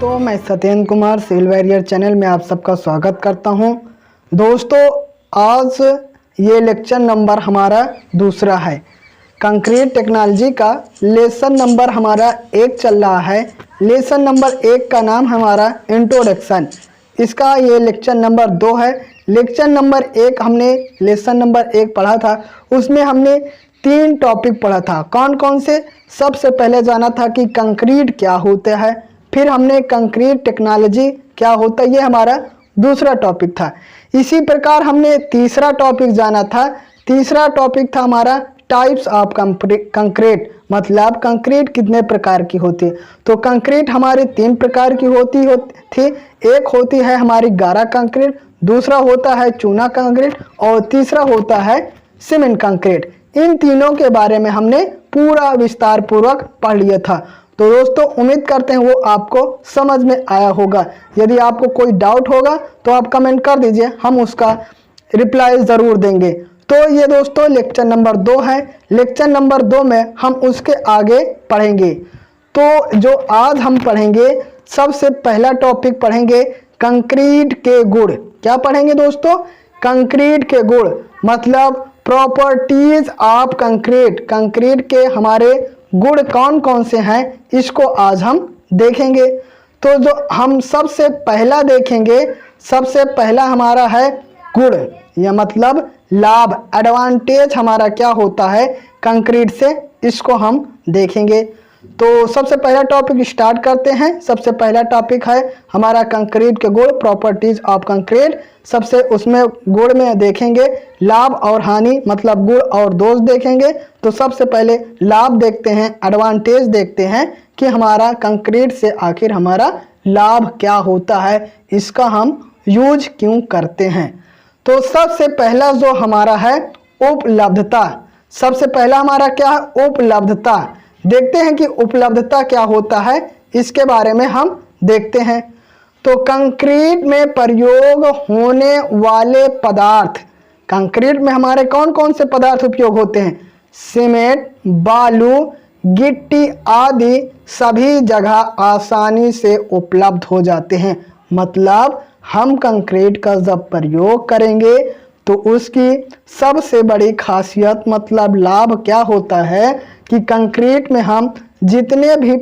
दोस्तों, मैं Satyendra Kumar civil warrior channel में आप सबका स्वागत करता हूं। दोस्तों, आज ये लेक्चर नंबर हमारा दूसरा है। कंक्रीट टेक्नोलॉजी का लेसन नंबर हमारा 1 चल रहा है। लेसन नंबर 1 का नाम हमारा इंट्रोडक्शन। इसका ये लेक्चर नंबर 2 है। लेक्चर नंबर 1 हमने लेसन नंबर 1 पढ़ा था, उसमें हमने 3 टॉपिक पढ़ा था। कौन कौन से? सबसे पहले जाना था कि कंक्रीट क्या होता है, फिर हमने कंक्रीट टेक्नोलॉजी क्या होता है, ये हमारा दूसरा टॉपिक था। इसी प्रकार हमने तीसरा टॉपिक जाना था। तीसरा टॉपिक था हमारा टाइप्स ऑफ कंक्रीट, मतलब कंक्रीट कितने प्रकार की होती है। तो कंक्रीट हमारी 3 प्रकार की होती थी। एक होती है हमारी गारा कंक्रीट, दूसरा होता है चूना कंक्रीट और तीसरा होता है सीमेंट कंक्रीट। इन तीनों के बारे में हमने पूरा विस्तार पूर्वक पढ़ लिया था। तो दोस्तों, उम्मीद करते हैं वो आपको समझ में आया होगा। यदि आपको कोई डाउट होगा तो आप कमेंट कर दीजिए, हम उसका रिप्लाई ज़रूर देंगे। तो ये दोस्तों लेक्चर नंबर 2 है। लेक्चर नंबर 2 में हम उसके आगे पढ़ेंगे। तो जो आज हम पढ़ेंगे, सबसे पहला टॉपिक पढ़ेंगे कंक्रीट के गुण। क्या पढ़ेंगे दोस्तों? कंक्रीट के गुण, मतलब प्रॉपर्टीज ऑफ कंक्रीट। कंक्रीट के हमारे गुण कौन कौन से हैं, इसको आज हम देखेंगे। तो जो हम सबसे पहला देखेंगे, सबसे पहला हमारा है गुण, या मतलब लाभ, एडवांटेज हमारा क्या होता है कंक्रीट से, इसको हम देखेंगे। तो सबसे पहला टॉपिक स्टार्ट करते हैं। सबसे पहला टॉपिक है हमारा कंक्रीट के गुण, प्रॉपर्टीज ऑफ कंक्रीट। सबसे उसमें गुण में देखेंगे लाभ और हानि, मतलब गुण और दोष देखेंगे। तो सबसे पहले लाभ देखते हैं, एडवांटेज देखते हैं कि हमारा कंक्रीट से आखिर हमारा लाभ क्या होता है, इसका हम यूज क्यों करते हैं। तो सबसे पहला जो हमारा है उपलब्धता। सबसे पहला हमारा क्या है? उपलब्धता। देखते हैं कि उपलब्धता क्या होता है, इसके बारे में हम देखते हैं। तो कंक्रीट में प्रयोग होने वाले पदार्थ, कंक्रीट में हमारे कौन कौन से पदार्थ उपयोग होते हैं? सीमेंट, बालू, गिट्टी आदि सभी जगह आसानी से उपलब्ध हो जाते हैं। मतलब हम कंक्रीट का जब प्रयोग करेंगे तो उसकी सबसे बड़ी खासियत, मतलब लाभ क्या होता है कि कंक्रीट में हम जितने भी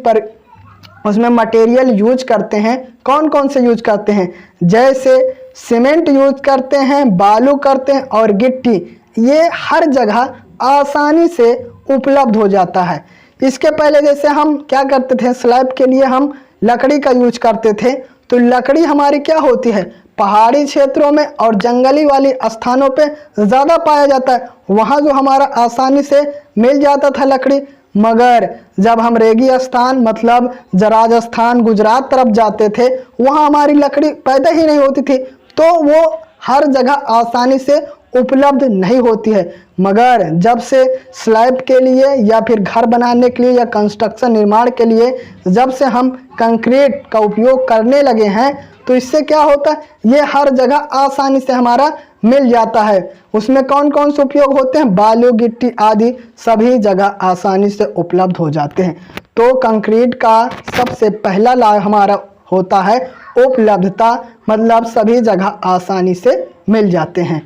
उसमें मटेरियल यूज करते हैं, कौन कौन से यूज करते हैं? जैसे सीमेंट यूज करते हैं, बालू करते हैं और गिट्टी, ये हर जगह आसानी से उपलब्ध हो जाता है। इसके पहले जैसे हम क्या करते थे, स्लैब के लिए हम लकड़ी का यूज करते थे। तो लकड़ी हमारी क्या होती है? पहाड़ी क्षेत्रों में और जंगली वाली स्थानों पे ज़्यादा पाया जाता है, वहाँ जो हमारा आसानी से मिल जाता था लकड़ी। मगर जब हम रेगिस्तान, मतलब राजस्थान, गुजरात तरफ जाते थे, वहाँ हमारी लकड़ी पैदा ही नहीं होती थी, तो वो हर जगह आसानी से उपलब्ध नहीं होती है। मगर जब से स्लैब के लिए या फिर घर बनाने के लिए या कंस्ट्रक्शन निर्माण के लिए जब से हम कंक्रीट का उपयोग करने लगे हैं, तो इससे क्या होता है, ये हर जगह आसानी से हमारा मिल जाता है। उसमें कौन कौन से उपयोग होते हैं? बालू, गिट्टी आदि सभी जगह आसानी से उपलब्ध हो जाते हैं। तो कंक्रीट का सबसे पहला लाभ हमारा होता है उपलब्धता, मतलब सभी जगह आसानी से मिल जाते हैं।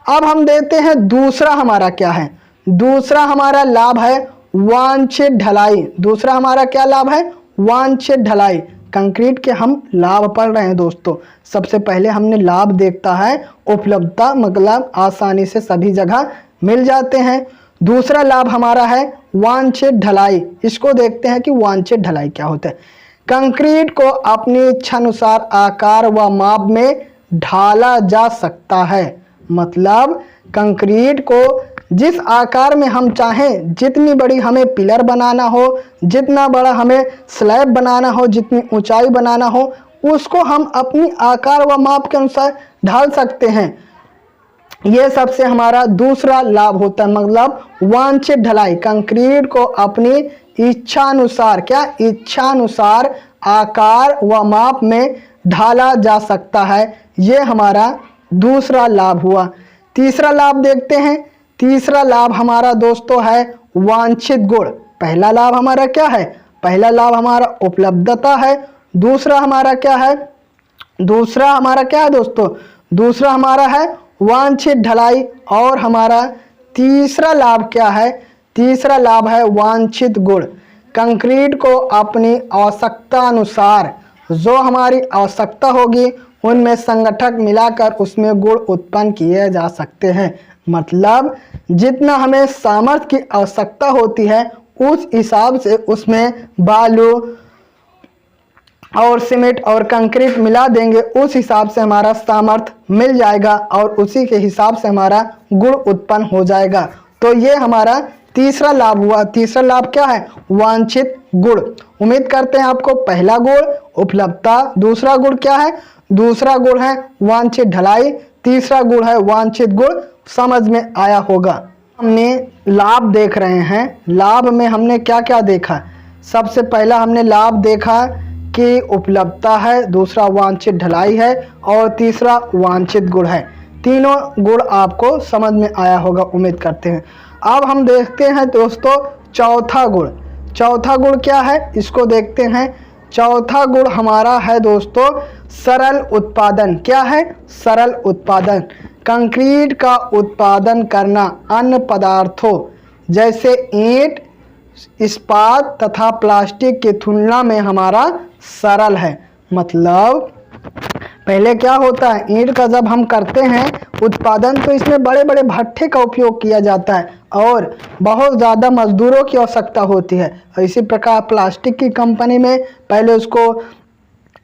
अब हम देखते हैं दूसरा हमारा क्या है। दूसरा हमारा लाभ है वांछित ढलाई। दूसरा हमारा क्या लाभ है? वांछित ढलाई। कंक्रीट के हम लाभ पढ़ रहे हैं दोस्तों। सबसे पहले हमने लाभ देखता है उपलब्धता, मतलब आसानी से सभी जगह मिल जाते हैं। दूसरा लाभ हमारा है वांछित ढलाई। इसको देखते हैं कि वांछित ढलाई क्या होता है। कंक्रीट को अपनी इच्छानुसार आकार व माप में ढाला जा सकता है। मतलब कंक्रीट को जिस आकार में हम चाहें, जितनी बड़ी हमें पिलर बनाना हो, जितना बड़ा हमें स्लैब बनाना हो, जितनी ऊंचाई बनाना हो, उसको हम अपनी आकार व माप के अनुसार ढाल सकते हैं। ये सबसे हमारा दूसरा लाभ होता है, मतलब वांछित ढलाई। कंक्रीट को अपनी इच्छानुसार, क्या इच्छानुसार आकार व माप में ढाला जा सकता है। ये हमारा दूसरा लाभ हुआ। तीसरा लाभ देखते हैं। तीसरा लाभ हमारा दोस्तों है वांछित गुण। पहला लाभ हमारा क्या है? पहला लाभ हमारा उपलब्धता है, दूसरा हमारा क्या है, दूसरा हमारा क्या है दोस्तों, दूसरा हमारा है वांछित ढलाई। और हमारा तीसरा लाभ क्या है, तीसरा लाभ है वांछित गुण। कंक्रीट को अपनी आवश्यकता अनुसार, जो हमारी आवश्यकता होगी उनमें संगठक मिलाकर उसमें गुण उत्पन्न किए जा सकते हैं। मतलब जितना हमें सामर्थ्य की आवश्यकता होती है उस हिसाब से उसमें बालू और सीमेंट और कंक्रीट मिला देंगे, उस हिसाब से हमारा सामर्थ्य मिल जाएगा और उसी के हिसाब से हमारा गुण उत्पन्न हो जाएगा। तो ये हमारा तीसरा लाभ हुआ। तीसरा लाभ क्या है, वांछित गुण। उम्मीद करते हैं आपको पहला गुण उपलब्धता, दूसरा गुण क्या है, दूसरा गुण है वांछित ढलाई, तीसरा गुण है वांछित गुण समझ में आया होगा। हमने लाभ देख रहे हैं, लाभ में हमने क्या क्या देखा, सबसे पहला हमने लाभ देखा कि उपलब्धता है, दूसरा वांछित ढलाई है और तीसरा वांछित गुण है। तीनों गुण आपको समझ में आया होगा उम्मीद करते हैं। अब हम देखते हैं दोस्तों चौथा गुण। चौथा गुण क्या है इसको देखते हैं। चौथा गुण हमारा है दोस्तों सरल उत्पादन। क्या है, सरल उत्पादन। कंक्रीट का उत्पादन करना अन्य पदार्थों जैसे ईंट, इस्पात तथा प्लास्टिक की तुलना में हमारा सरल है। मतलब पहले क्या होता है, ईंट का जब हम करते हैं उत्पादन तो इसमें बड़े बड़े भट्ठे का उपयोग किया जाता है और बहुत ज़्यादा मजदूरों की आवश्यकता होती है। इसी प्रकार प्लास्टिक की कंपनी में पहले उसको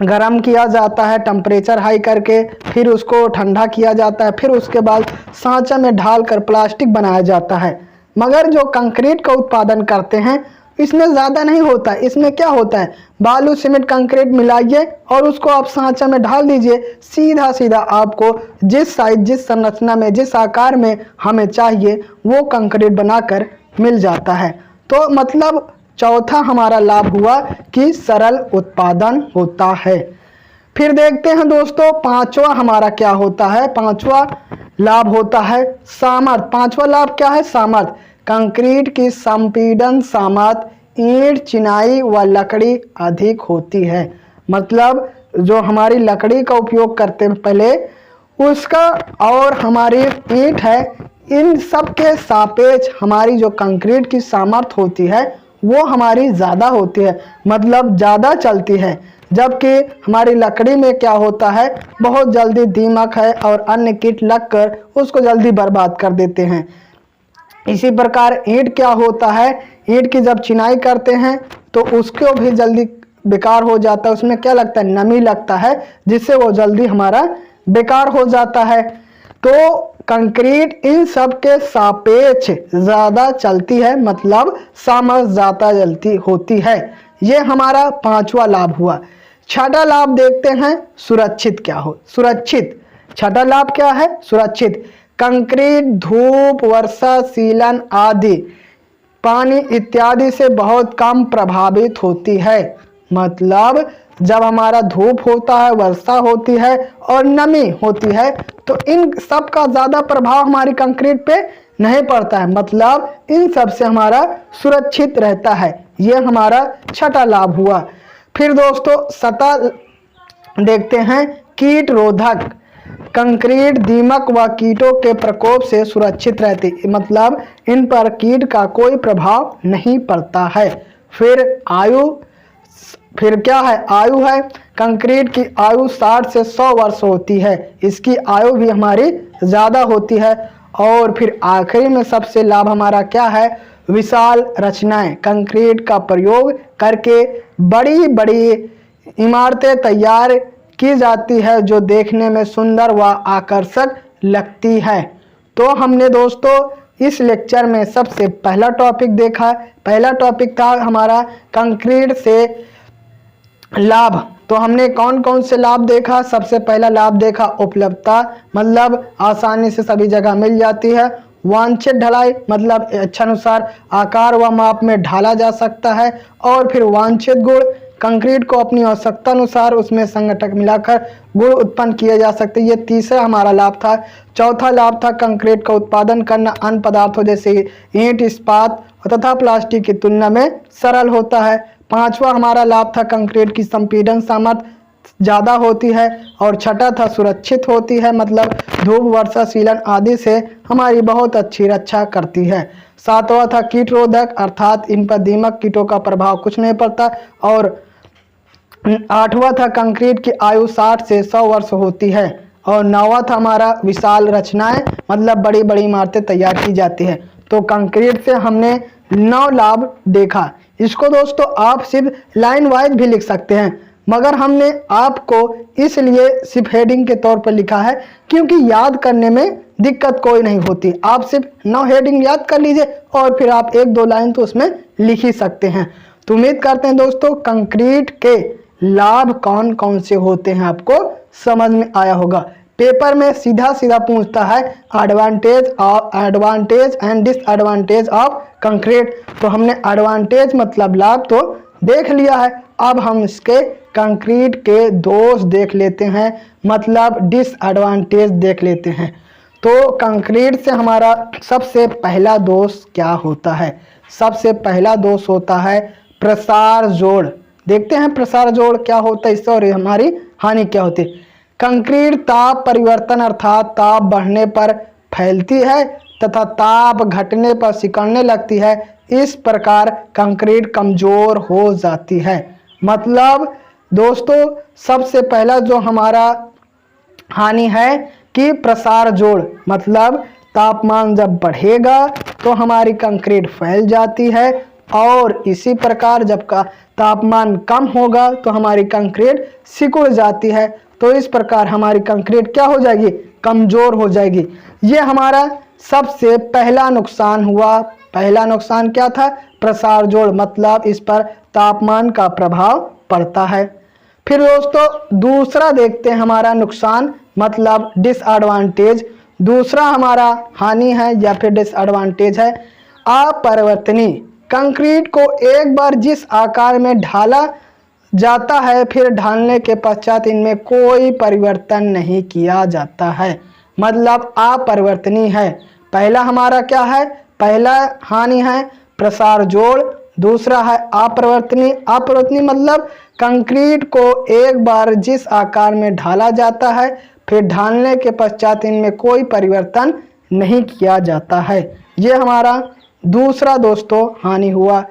गर्म किया जाता है टेम्परेचर हाई करके, फिर उसको ठंडा किया जाता है, फिर उसके बाद सांचा में ढालकर प्लास्टिक बनाया जाता है। मगर जो कंक्रीट का उत्पादन करते हैं इसमें ज़्यादा नहीं होता है। इसमें क्या होता है, बालू सीमेंट कंक्रीट मिलाइए और उसको आप सांचा में ढाल दीजिए, सीधा सीधा आपको जिस साइज, जिस संरचना में, जिस आकार में हमें चाहिए वो कंक्रीट बनाकर मिल जाता है। तो मतलब चौथा हमारा लाभ हुआ कि सरल उत्पादन होता है। फिर देखते हैं दोस्तों पांचवा हमारा क्या होता है। पांचवा लाभ होता है सामर्थ्य। पांचवा लाभ क्या है, सामर्थ्य। कंक्रीट की संपीड़न सामर्थ्य ईंट, चिनाई व लकड़ी अधिक होती है। मतलब जो हमारी लकड़ी का उपयोग करते हैं पहले उसका और हमारी ईंट है, इन सब के सापेक्ष हमारी जो कंक्रीट की सामर्थ्य होती है वो हमारी ज़्यादा होती है, मतलब ज़्यादा चलती है। जबकि हमारी लकड़ी में क्या होता है, बहुत जल्दी दीमक है और अन्य कीट लगकर उसको जल्दी बर्बाद कर देते हैं। इसी प्रकार ईंट क्या होता है, ईंट की जब चिनाई करते हैं तो उसको भी जल्दी बेकार हो जाता है, उसमें क्या लगता है, नमी लगता है, जिससे वो जल्दी हमारा बेकार हो जाता है। तो कंक्रीट इन सब के सापेक्ष ज़्यादा चलती है, मतलब सामर्थ्य ज़्यादा जल्दी होती है। ये हमारा पांचवा लाभ हुआ। छठा लाभ देखते हैं सुरक्षित क्या हो, सुरक्षित। छठा लाभ क्या है, सुरक्षित। कंक्रीट धूप, वर्षा, सीलन आदि पानी इत्यादि से बहुत कम प्रभावित होती है। मतलब जब हमारा धूप होता है, वर्षा होती है और नमी होती है तो इन सब का ज़्यादा प्रभाव हमारी कंक्रीट पे नहीं पड़ता है, मतलब इन सब से हमारा सुरक्षित रहता है। ये हमारा छठा लाभ हुआ। फिर दोस्तों सतह देखते हैं कीट रोधक। कंक्रीट दीमक व कीटों के प्रकोप से सुरक्षित रहती, मतलब इन पर कीट का कोई प्रभाव नहीं पड़ता है। फिर आयु, फिर क्या है, आयु है। कंक्रीट की आयु 60 से 100 वर्ष होती है, इसकी आयु भी हमारी ज़्यादा होती है। और फिर आखिरी में सबसे लाभ हमारा क्या है, विशाल रचनाएं। कंक्रीट का प्रयोग करके बड़ी बड़ी इमारतें तैयार की जाती है जो देखने में सुंदर व आकर्षक लगती है। तो हमने दोस्तों इस लेक्चर में सबसे पहला टॉपिक देखा। पहला टॉपिक था हमारा कंक्रीट से लाभ। तो हमने कौन कौन से लाभ देखा, सबसे पहला लाभ देखा उपलब्धता, मतलब आसानी से सभी जगह मिल जाती है। वांछित ढलाई, मतलब इच्छानुसार आकार व माप में ढाला जा सकता है। और फिर वांछित गुण, कंक्रीट को अपनी आवश्यकता अनुसार उसमें संगठक मिलाकर गुण उत्पन्न किए जा सकते हैं। ये तीसरा हमारा लाभ था। चौथा लाभ था कंक्रीट का उत्पादन करना अन्य पदार्थों जैसे ईंट, इस्पात तथा प्लास्टिक की तुलना में सरल होता है। पांचवा हमारा लाभ था कंक्रीट की संपीड़न सामर्थ्य ज़्यादा होती है। और छठा था सुरक्षित होती है, मतलब धूप वर्षा सीलन आदि से हमारी बहुत अच्छी रक्षा करती है। सातवां था कीट रोधक, अर्थात इन पर दीमक कीटों का प्रभाव कुछ नहीं पड़ता। और आठवां था कंक्रीट की आयु 60 से 100 वर्ष होती है। और नौवां था हमारा विशाल रचनाएं, मतलब बड़ी बड़ी इमारतें तैयार की जाती है। तो कंक्रीट से हमने 9 लाभ देखा। इसको दोस्तों आप सिर्फ लाइन वाइज भी लिख सकते हैं, मगर हमने आपको इसलिए सिर्फ हेडिंग के तौर पर लिखा है क्योंकि याद करने में दिक्कत कोई नहीं होती। आप सिर्फ 9 हेडिंग याद कर लीजिए और फिर आप 1-2 लाइन तो उसमें लिख ही सकते हैं। तो उम्मीद करते हैं दोस्तों कंक्रीट के लाभ कौन कौन से होते हैं आपको समझ में आया होगा। पेपर में सीधा सीधा पूछता है advantage and disadvantage of concrete. तो हमने एडवांटेज मतलब लाभ तो देख लिया है, अब हम इसके कंक्रीट के दोष देख लेते हैं, मतलब डिसएडवांटेज देख लेते हैं। तो कंक्रीट से हमारा सबसे पहला दोष क्या होता है? सबसे पहला दोष होता है प्रसार जोड़। देखते हैं प्रसार जोड़ क्या होता है इससे और हमारी हानि क्या होती है। कंक्रीट ताप परिवर्तन अर्थात ताप बढ़ने पर फैलती है तथा ताप घटने पर सिकुड़ने लगती है। इस प्रकार कंक्रीट कमजोर हो जाती है। मतलब दोस्तों सबसे पहला जो हमारा हानि है कि प्रसार जोड़, मतलब तापमान जब बढ़ेगा तो हमारी कंक्रीट फैल जाती है और इसी प्रकार जब का तापमान कम होगा तो हमारी कंक्रीट सिकुड़ जाती है। तो इस प्रकार हमारी कंक्रीट क्या हो जाएगी? कमजोर हो जाएगी। ये हमारा सबसे पहला नुकसान हुआ। पहला नुकसान क्या था? प्रसार जोड़, मतलब इस पर तापमान का प्रभाव पड़ता है। फिर दोस्तों दूसरा देखते हैं हमारा नुकसान मतलब डिसएडवांटेज। दूसरा हमारा हानि है या फिर डिसएडवांटेज है अपरिवर्तनीय। कंक्रीट को एक बार जिस आकार में ढाला जाता है फिर ढालने के पश्चात इनमें कोई परिवर्तन नहीं किया जाता है, मतलब अपरिवर्तनीय है। पहला हमारा क्या है? पहला हानि है प्रसार जोड़, दूसरा है अपरिवर्तनीय। अपरिवर्तनीय मतलब कंक्रीट को एक बार जिस आकार में ढाला जाता है फिर ढालने के पश्चात इनमें कोई परिवर्तन नहीं किया जाता है। ये हमारा दूसरा दोस्तों हानि हुआ।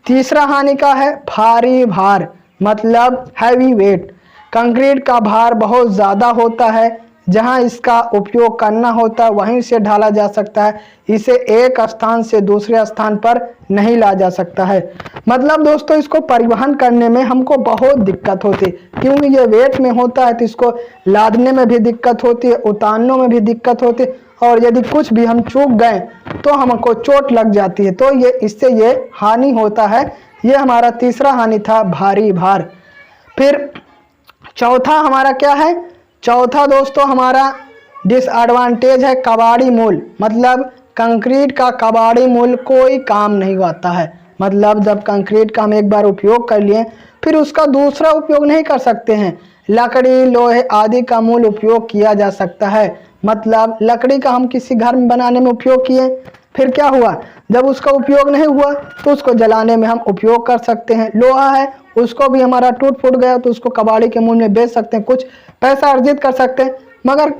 तीसरा हानि का है भारी भार, मतलब हैवी वेट। कंक्रीट का भार बहुत ज़्यादा होता है, जहां इसका उपयोग करना होता है वहीं से ढाला जा सकता है, इसे एक स्थान से दूसरे स्थान पर नहीं ला जा सकता है। मतलब दोस्तों इसको परिवहन करने में हमको बहुत दिक्कत होती है क्योंकि ये वेट में होता है तो इसको लादने में भी दिक्कत होती है, उतारने में भी दिक्कत होती है और यदि कुछ भी हम चूक गए तो हमको चोट लग जाती है। तो ये इससे ये हानि होता है। ये हमारा तीसरा हानि था भारी भार। फिर चौथा हमारा क्या है? चौथा दोस्तों हमारा डिसएडवांटेज है कबाड़ी मूल, मतलब कंक्रीट का कबाड़ी मूल कोई काम नहीं आता है। मतलब जब कंक्रीट का हम एक बार उपयोग कर लिए फिर उसका दूसरा उपयोग नहीं कर सकते हैं। लकड़ी लोहे आदि का मूल उपयोग किया जा सकता है, मतलब लकड़ी का हम किसी घर में बनाने में उपयोग किए फिर क्या हुआ? जब उसका उपयोग नहीं हुआ तो उसको जलाने में हम उपयोग कर सकते हैं। लोहा है उसको भी हमारा टूट फूट गया तो उसको कबाड़ी के मूल में बेच सकते हैं, कुछ पैसा अर्जित कर सकते हैं। मगर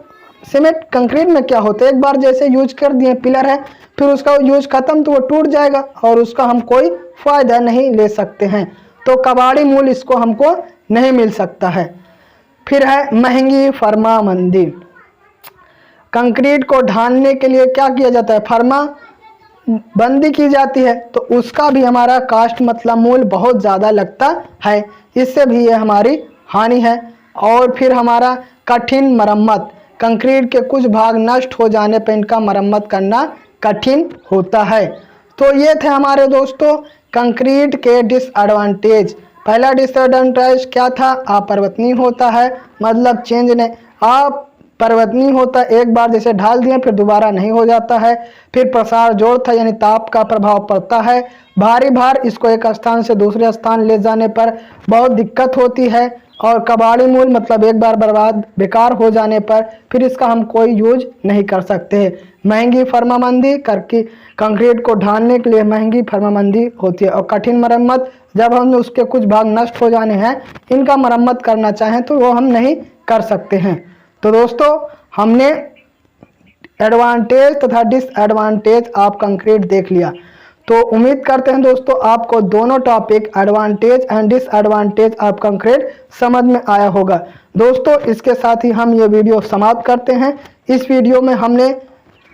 सीमेंट कंक्रीट में क्या होता है? एक बार जैसे यूज कर दिए पिलर है फिर उसका यूज खत्म तो वो टूट जाएगा और उसका हम कोई फायदा नहीं ले सकते हैं। तो कबाड़ी मूल इसको हमको नहीं मिल सकता है। फिर है महंगी फर्माबंदी। कंक्रीट को ढालने के लिए क्या किया जाता है? फर्मा बंदी की जाती है तो उसका भी हमारा कास्ट मतलब मूल बहुत ज़्यादा लगता है, इससे भी ये हमारी हानि है। और फिर हमारा कठिन मरम्मत। कंक्रीट के कुछ भाग नष्ट हो जाने पर इनका मरम्मत करना कठिन होता है। तो ये थे हमारे दोस्तों कंक्रीट के डिसएडवांटेज। पहला डिसएडवांटेज क्या था? अपरिवर्तनीय होता है, मतलब चेंज ने अपरिवर्तनीय होता है, एक बार जैसे ढाल दिए फिर दोबारा नहीं हो जाता है। फिर प्रसार जोड़ था यानी ताप का प्रभाव पड़ता है। भारी भार, इसको एक स्थान से दूसरे स्थान ले जाने पर बहुत दिक्कत होती है। और कबाड़ी मूल मतलब एक बार बर्बाद बेकार हो जाने पर फिर इसका हम कोई यूज नहीं कर सकते। महंगी फर्माबंदी करके कंक्रीट को ढालने के लिए महंगी फर्माबंदी होती है। और कठिन मरम्मत जब हम उसके कुछ भाग नष्ट हो जाने हैं, इनका मरम्मत करना चाहें तो वो हम नहीं कर सकते हैं। तो दोस्तों हमने एडवांटेज तथा डिसएडवांटेज ऑफ कंक्रीट देख लिया। तो उम्मीद करते हैं दोस्तों आपको दोनों topic advantage and disadvantage of concrete समझ में आया होगा। दोस्तों इसके साथ ही हम ये वीडियो समाप्त करते हैं। इस वीडियो में हमने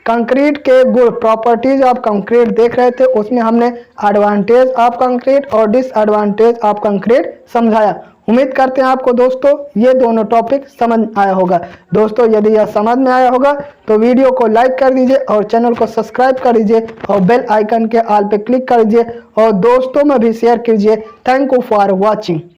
कंक्रीट के गुण प्रॉपर्टीज ऑफ कंक्रीट देख रहे थे, उसमें हमने एडवांटेज ऑफ कंक्रीट और डिसएडवांटेज ऑफ कंक्रीट समझाया। उम्मीद करते हैं आपको दोस्तों ये दोनों टॉपिक समझ आया होगा। दोस्तों यदि यह समझ में आया होगा तो वीडियो को लाइक कर दीजिए और चैनल को सब्सक्राइब कर दीजिए और बेल आइकन के ऑल पे क्लिक कर दीजिए और दोस्तों में भी शेयर कीजिए। Thank you for watching.